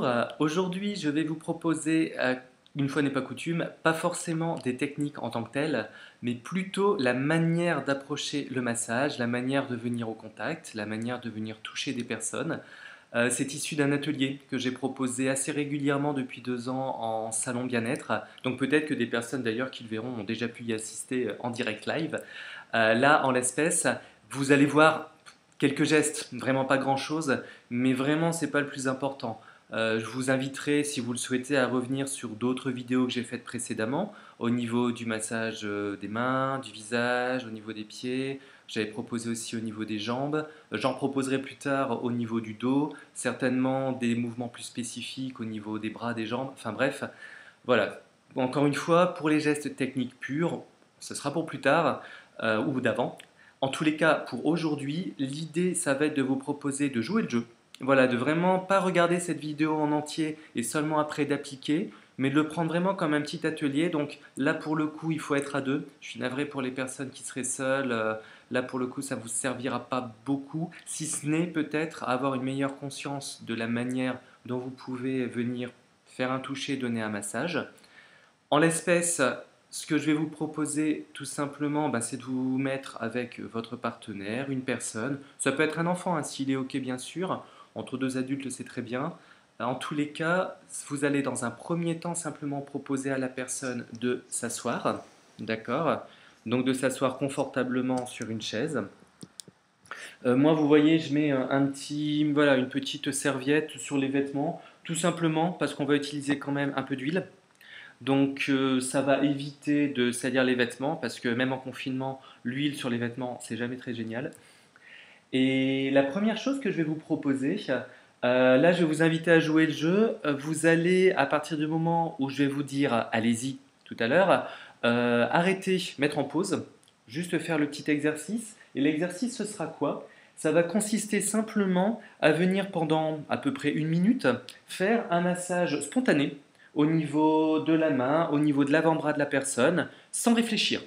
Bonjour, aujourd'hui je vais vous proposer, une fois n'est pas coutume, pas forcément des techniques en tant que telles, mais plutôt la manière d'approcher le massage, la manière de venir au contact, la manière de venir toucher des personnes. C'est issu d'un atelier que j'ai proposé assez régulièrement depuis 2 ans en salon bien-être, donc peut-être que des personnes d'ailleurs qui le verront ont déjà pu y assister en direct live. Là, en l'espèce, vous allez voir quelques gestes, vraiment pas grand-chose, mais vraiment c'est pas le plus important. Je vous inviterai, si vous le souhaitez, à revenir sur d'autres vidéos que j'ai faites précédemment, au niveau du massage des mains, du visage, au niveau des pieds. J'avais proposé aussi au niveau des jambes. J'en proposerai plus tard au niveau du dos, certainement des mouvements plus spécifiques au niveau des bras, des jambes. Enfin bref, voilà. Encore une fois, pour les gestes techniques purs, ce sera pour plus tard ou d'avant. En tous les cas, pour aujourd'hui, l'idée, ça va être de vous proposer de jouer le jeu. Voilà, de vraiment pas regarder cette vidéo en entier et seulement après d'appliquer, mais de le prendre vraiment comme un petit atelier. Donc là, pour le coup, il faut être à deux. Je suis navré pour les personnes qui seraient seules. Là, pour le coup, ça ne vous servira pas beaucoup, si ce n'est peut-être avoir une meilleure conscience de la manière dont vous pouvez venir faire un toucher, donner un massage. En l'espèce, ce que je vais vous proposer tout simplement, c'est de vous mettre avec votre partenaire, une personne. Ça peut être un enfant, hein, s'il est OK bien sûr. Entre deux adultes, c'est très bien. En tous les cas, vous allez dans un premier temps simplement proposer à la personne de s'asseoir. D'accord? Donc de s'asseoir confortablement sur une chaise. Moi, vous voyez, je mets voilà, une petite serviette sur les vêtements, tout simplement parce qu'on va utiliser quand même un peu d'huile. Donc ça va éviter de salir les vêtements parce que même en confinement, l'huile sur les vêtements, c'est jamais très génial. Et la première chose que je vais vous proposer, là je vais vous inviter à jouer le jeu. Vous allez, à partir du moment où je vais vous dire allez-y tout à l'heure, arrêter, mettre en pause, juste faire le petit exercice. Et l'exercice, ce sera quoi? Ça va consister simplement à venir pendant à peu près 1 minute faire un massage spontané au niveau de la main, au niveau de l'avant-bras de la personne, sans réfléchir.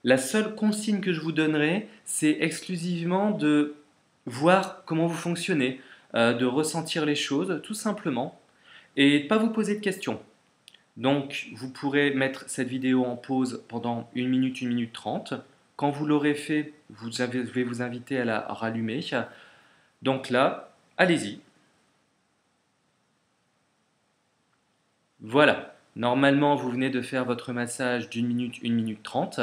La seule consigne que je vous donnerai, c'est exclusivement de voir comment vous fonctionnez, de ressentir les choses tout simplement et de ne pas vous poser de questions. Donc vous pourrez mettre cette vidéo en pause pendant 1 minute 30. Quand vous l'aurez fait, je vais vous inviter à la rallumer. Donc là, allez-y. Voilà. Normalement, vous venez de faire votre massage d'1 minute, 1 minute 30.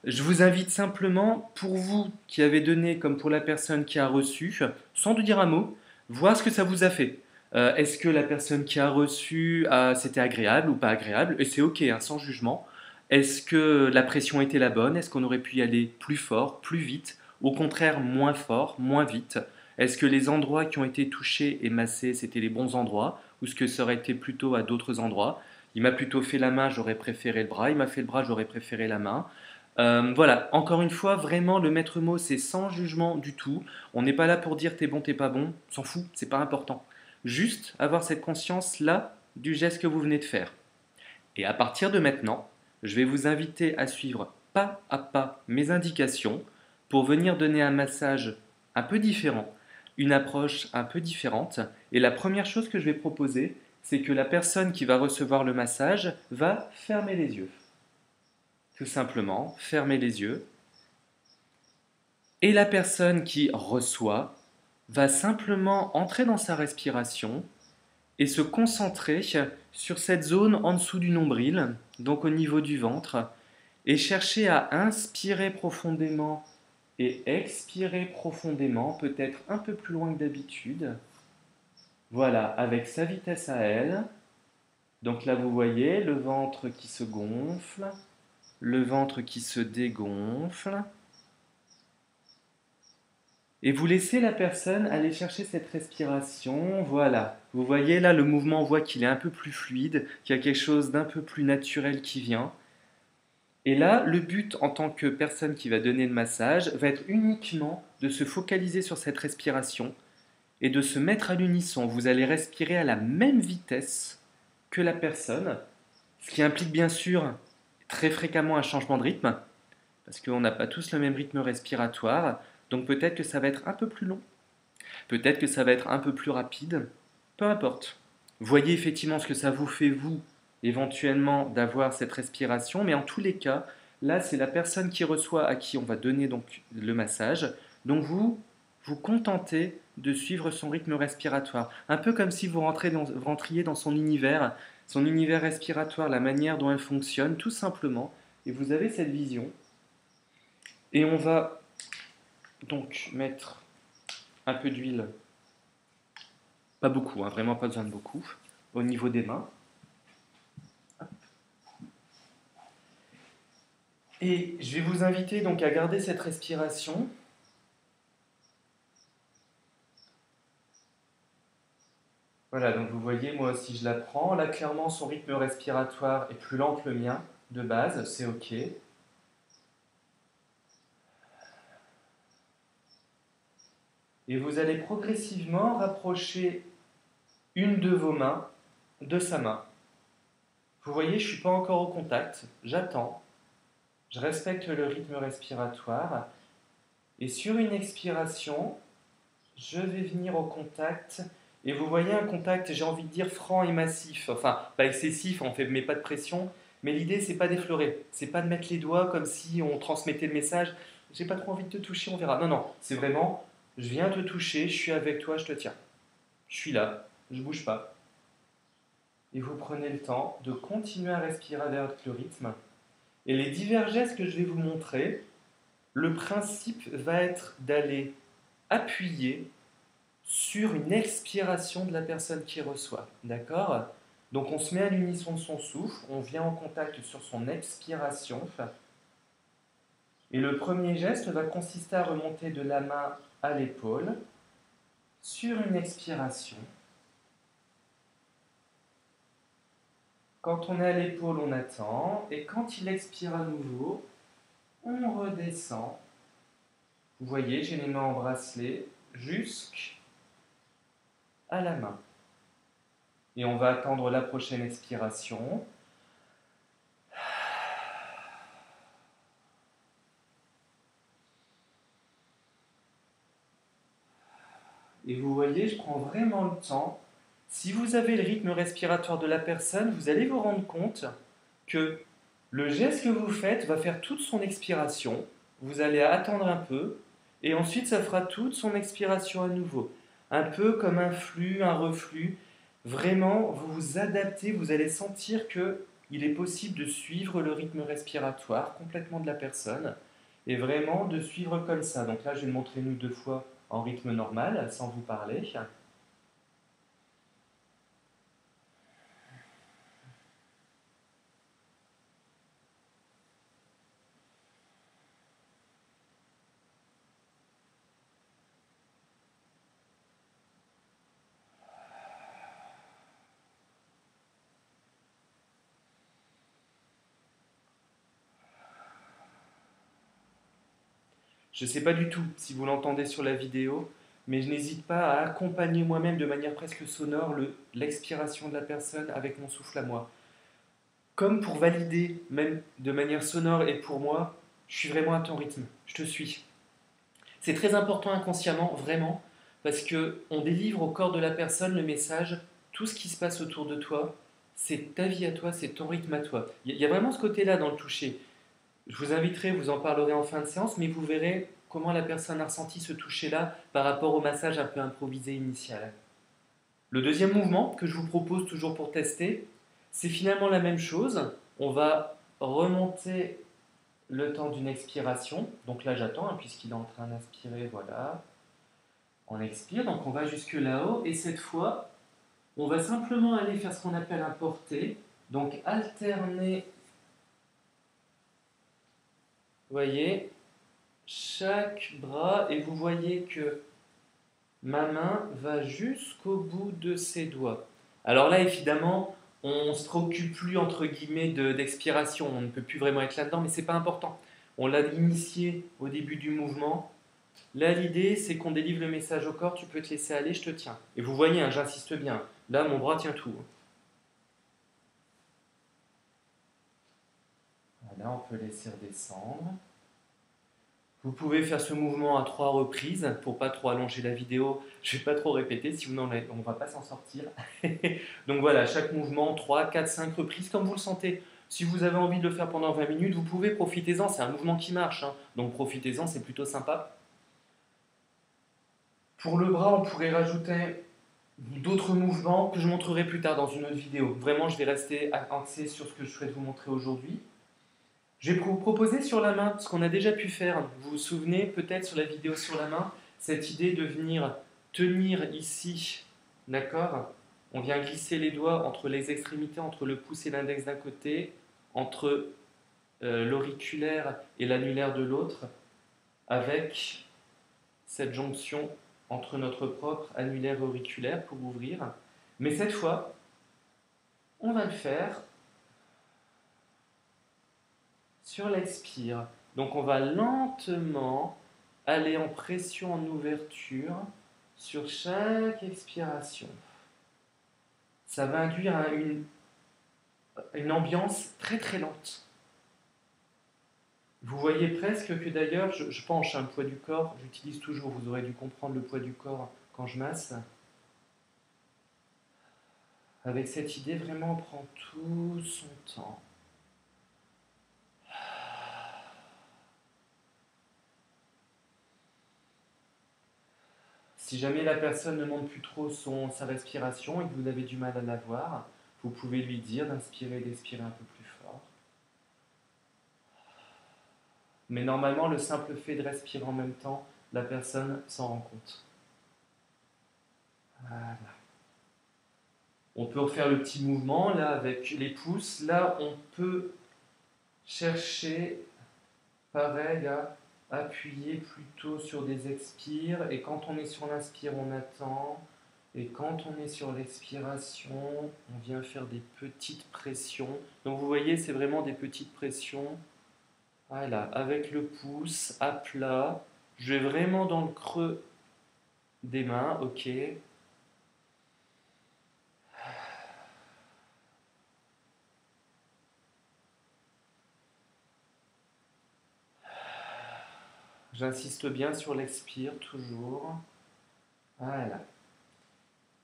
Je vous invite simplement, pour vous qui avez donné comme pour la personne qui a reçu, sans de dire un mot, voir ce que ça vous a fait. Est-ce que la personne qui a reçu, c'était agréable ou pas agréable? Et c'est ok, hein, sans jugement. Est-ce que la pression était la bonne? Est-ce qu'on aurait pu y aller plus fort, plus vite? Au contraire, moins fort, moins vite? Est-ce que les endroits qui ont été touchés et massés, c'était les bons endroits? Ou est-ce que ça aurait été plutôt à d'autres endroits? Il m'a plutôt fait la main, j'aurais préféré le bras. Il m'a fait le bras, j'aurais préféré la main. Voilà, encore une fois, vraiment, le maître mot, c'est sans jugement du tout. On n'est pas là pour dire t'es bon, t'es pas bon, on s'en fout, c'est pas important. Juste avoir cette conscience-là du geste que vous venez de faire. Et à partir de maintenant, je vais vous inviter à suivre pas à pas mes indications pour venir donner un massage un peu différent, une approche un peu différente. Et la première chose que je vais proposer, c'est que la personne qui va recevoir le massage va fermer les yeux. Tout simplement, fermer les yeux. Et la personne qui reçoit va simplement entrer dans sa respiration et se concentrer sur cette zone en dessous du nombril, donc au niveau du ventre, et chercher à inspirer profondément et expirer profondément, peut-être un peu plus loin que d'habitude. Voilà, avec sa vitesse à elle. Donc là, vous voyez le ventre qui se gonfle, le ventre qui se dégonfle. Et vous laissez la personne aller chercher cette respiration. Voilà. Vous voyez là, le mouvement, on voit qu'il est un peu plus fluide, qu'il y a quelque chose d'un peu plus naturel qui vient. Et là, le but en tant que personne qui va donner le massage va être uniquement de se focaliser sur cette respiration et de se mettre à l'unisson. Vous allez respirer à la même vitesse que la personne, ce qui implique bien sûr très fréquemment un changement de rythme, parce qu'on n'a pas tous le même rythme respiratoire, donc peut-être que ça va être un peu plus long, peut-être que ça va être un peu plus rapide, peu importe. Voyez effectivement ce que ça vous fait, vous, éventuellement, d'avoir cette respiration, mais en tous les cas, là, c'est la personne qui reçoit à qui on va donner donc le massage. Donc vous, vous contentez de suivre son rythme respiratoire. Un peu comme si vous rentriez dans son univers respiratoire, la manière dont elle fonctionne, tout simplement. Et vous avez cette vision. Et on va donc mettre un peu d'huile, pas beaucoup, hein, vraiment pas besoin de beaucoup, au niveau des mains. Et je vais vous inviter donc à garder cette respiration. Voilà, donc vous voyez, moi aussi je la prends. Là, clairement, son rythme respiratoire est plus lent que le mien, de base, c'est OK. Et vous allez progressivement rapprocher une de vos mains de sa main. Vous voyez, je ne suis pas encore au contact, j'attends, je respecte le rythme respiratoire. Et sur une expiration, je vais venir au contact. Et vous voyez un contact, j'ai envie de dire, franc et massif. Enfin, pas excessif, on ne met pas de pression. Mais l'idée, c'est pas d'effleurer. C'est pas de mettre les doigts comme si on transmettait le message. J'ai pas trop envie de te toucher, on verra. Non, non, c'est vraiment, je viens te toucher, je suis avec toi, je te tiens. Je suis là, je bouge pas. Et vous prenez le temps de continuer à respirer avec le rythme. Et les divers gestes que je vais vous montrer, le principe va être d'aller appuyer sur une expiration de la personne qui reçoit. D'accord? Donc on se met à l'unisson de son souffle, on vient en contact sur son expiration. Et le premier geste va consister à remonter de la main à l'épaule sur une expiration. Quand on est à l'épaule, on attend. Et quand il expire à nouveau, on redescend. Vous voyez, j'ai les mains en bracelet jusqu'à la main. Et on va attendre la prochaine expiration. Et vous voyez, je prends vraiment le temps. Si vous avez le rythme respiratoire de la personne, vous allez vous rendre compte que le geste que vous faites va faire toute son expiration. Vous allez attendre un peu et ensuite ça fera toute son expiration à nouveau. Un peu comme un flux, un reflux. Vraiment, vous vous adaptez, vous allez sentir que il est possible de suivre le rythme respiratoire complètement de la personne et vraiment de suivre comme ça. Donc là, je vais le montrer une ou deux fois en rythme normal, sans vous parler. Je ne sais pas du tout si vous l'entendez sur la vidéo, mais je n'hésite pas à accompagner moi-même de manière presque sonore l'expiration de la personne avec mon souffle à moi. Comme pour valider, même de manière sonore et pour moi, je suis vraiment à ton rythme, je te suis. C'est très important inconsciemment, vraiment, parce que on délivre au corps de la personne le message, tout ce qui se passe autour de toi, c'est ta vie à toi, c'est ton rythme à toi. Il y a vraiment ce côté-là dans le toucher. Je vous inviterai, vous en parlerez en fin de séance, mais vous verrez comment la personne a ressenti ce toucher-là par rapport au massage un peu improvisé initial. Le deuxième mouvement que je vous propose toujours pour tester, c'est finalement la même chose. On va remonter le temps d'une expiration. Donc là, j'attends, hein, puisqu'il est en train d'inspirer, voilà. On expire, donc on va jusque là-haut. Et cette fois, on va simplement aller faire ce qu'on appelle un porté. Donc alterner, vous voyez, chaque bras, et vous voyez que ma main va jusqu'au bout de ses doigts. Alors là, évidemment, on ne se préoccupe plus, entre guillemets, d'expiration. On ne peut plus vraiment être là-dedans, mais ce n'est pas important. On l'a initié au début du mouvement. Là, l'idée, c'est qu'on délivre le message au corps, tu peux te laisser aller, je te tiens. Et vous voyez, hein, j'insiste bien, là, mon bras tient tout. Voilà, on peut laisser redescendre. Vous pouvez faire ce mouvement à 3 reprises pour pas trop allonger la vidéo. Je ne vais pas trop répéter, sinon on ne va pas s'en sortir. Donc voilà, chaque mouvement, 3, 4, 5 reprises comme vous le sentez. Si vous avez envie de le faire pendant 20 minutes, vous pouvez, profitez-en, c'est un mouvement qui marche, hein. Donc profitez-en, c'est plutôt sympa. Pour le bras, on pourrait rajouter d'autres mouvements que je montrerai plus tard dans une autre vidéo. Vraiment, je vais rester axé sur ce que je souhaite vous montrer aujourd'hui. Je vais vous proposer sur la main ce qu'on a déjà pu faire. Vous vous souvenez peut-être sur la vidéo sur la main, cette idée de venir tenir ici, d'accord? On vient glisser les doigts entre les extrémités, entre le pouce et l'index d'un côté, entre l'auriculaire et l'annulaire de l'autre, avec cette jonction entre notre propre annulaire et auriculaire pour ouvrir. Mais cette fois, on va le faire sur l'expire. Donc on va lentement aller en pression, en ouverture sur chaque expiration. Ça va induire une ambiance très très lente. Vous voyez presque que d'ailleurs, je penche le poids du corps, j'utilise toujours, vous aurez dû comprendre le poids du corps quand je masse. Avec cette idée, vraiment, on prend tout son temps. Si jamais la personne ne monte plus trop sa respiration et que vous avez du mal à la voir, vous pouvez lui dire d'inspirer et d'expirer un peu plus fort. Mais normalement, le simple fait de respirer en même temps, la personne s'en rend compte. Voilà. On peut refaire le petit mouvement là avec les pouces. Là, on peut chercher, pareil, à appuyer plutôt sur des expires. Et quand on est sur l'inspire, on attend. Et quand on est sur l'expiration, on vient faire des petites pressions. Donc vous voyez, c'est vraiment des petites pressions. Voilà, avec le pouce à plat. Je vais vraiment dans le creux des mains, ok. J'insiste bien sur l'expire, toujours. Voilà.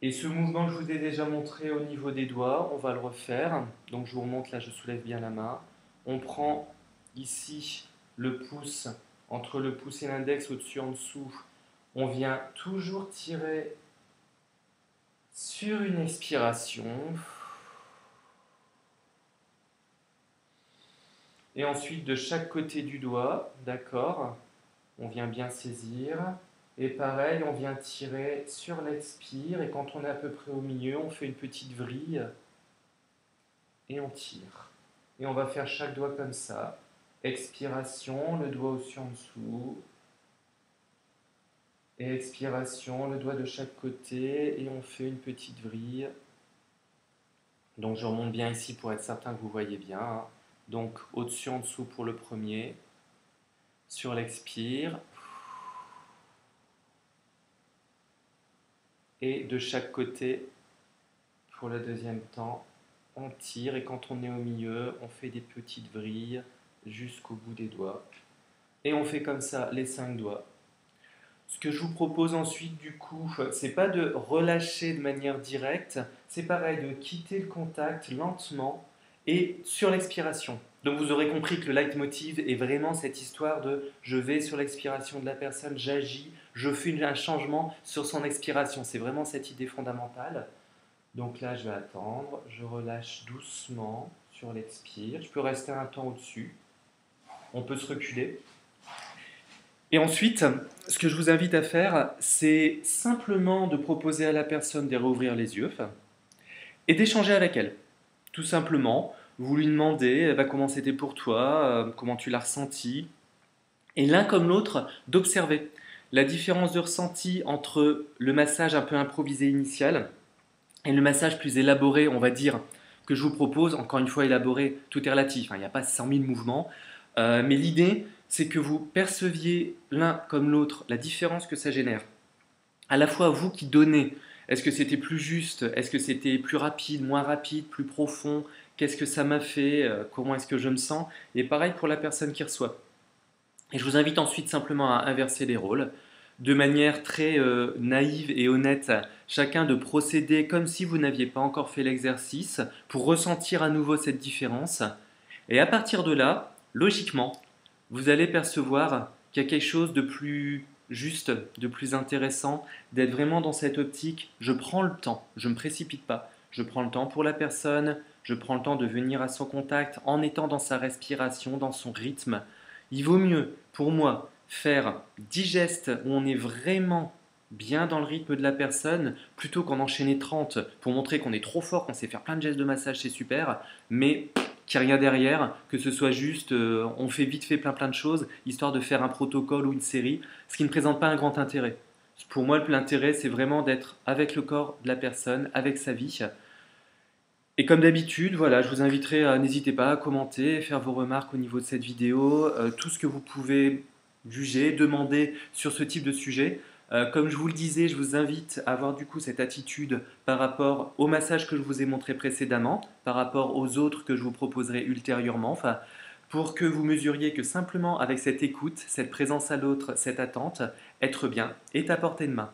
Et ce mouvement que je vous ai déjà montré au niveau des doigts, on va le refaire. Donc je vous remonte, là je soulève bien la main. On prend ici le pouce, entre le pouce et l'index, au-dessus, en dessous. On vient toujours tirer sur une expiration. Et ensuite de chaque côté du doigt, d'accord, on vient bien saisir. Et pareil, on vient tirer sur l'expire. Et quand on est à peu près au milieu, on fait une petite vrille. Et on tire. Et on va faire chaque doigt comme ça. Expiration, le doigt au-dessus en dessous. Et expiration, le doigt de chaque côté. Et on fait une petite vrille. Donc je remonte bien ici pour être certain que vous voyez bien. Donc au-dessus en dessous pour le premier. Sur l'expire. Et de chaque côté pour le deuxième temps. On tire et quand on est au milieu, on fait des petites vrilles jusqu'au bout des doigts. Et on fait comme ça les 5 doigts. Ce que je vous propose ensuite, du coup, c'est pas de relâcher de manière directe, c'est pareil, de quitter le contact lentement et sur l'expiration. Donc vous aurez compris que le leitmotiv est vraiment cette histoire de je vais sur l'expiration de la personne, j'agis, je fais un changement sur son expiration. C'est vraiment cette idée fondamentale. Donc là, je vais attendre, je relâche doucement sur l'expire. Je peux rester un temps au-dessus. On peut se reculer. Et ensuite, ce que je vous invite à faire, c'est simplement de proposer à la personne de réouvrir les yeux et d'échanger avec elle. Tout simplement, vous lui demandez comment c'était pour toi, comment tu l'as ressenti, et l'un comme l'autre, d'observer la différence de ressenti entre le massage un peu improvisé initial et le massage plus élaboré, on va dire, que je vous propose. Encore une fois, élaboré, tout est relatif, hein, il n'y a pas 100 000 mouvements, mais l'idée, c'est que vous perceviez l'un comme l'autre la différence que ça génère. À la fois vous qui donnez, est-ce que c'était plus juste, est-ce que c'était plus rapide, moins rapide, plus profond, qu'est-ce que ça m'a fait, comment est-ce que je me sens, et pareil pour la personne qui reçoit. Et je vous invite ensuite simplement à inverser les rôles, de manière très naïve et honnête, chacun de procéder comme si vous n'aviez pas encore fait l'exercice pour ressentir à nouveau cette différence. Et à partir de là, logiquement, vous allez percevoir qu'il y a quelque chose de plus juste, de plus intéressant, d'être vraiment dans cette optique, je prends le temps, je ne me précipite pas, je prends le temps pour la personne, je prends le temps de venir à son contact en étant dans sa respiration, dans son rythme. Il vaut mieux, pour moi, faire 10 gestes où on est vraiment bien dans le rythme de la personne, plutôt qu'en enchaîner 30 pour montrer qu'on est trop fort, qu'on sait faire plein de gestes de massage, c'est super, mais qu'il n'y a rien derrière, que ce soit juste on fait vite fait plein de choses, histoire de faire un protocole ou une série, ce qui ne présente pas un grand intérêt. Pour moi, l'intérêt, c'est vraiment d'être avec le corps de la personne, avec sa vie. Et comme d'habitude, voilà, je vous inviterai à n'hésitez pas à commenter, faire vos remarques au niveau de cette vidéo, tout ce que vous pouvez juger, demander sur ce type de sujet. Comme je vous le disais, je vous invite à avoir du coup cette attitude par rapport au massage que je vous ai montré précédemment, par rapport aux autres que je vous proposerai ultérieurement, enfin, pour que vous mesuriez que simplement avec cette écoute, cette présence à l'autre, cette attente, être bien est à portée de main.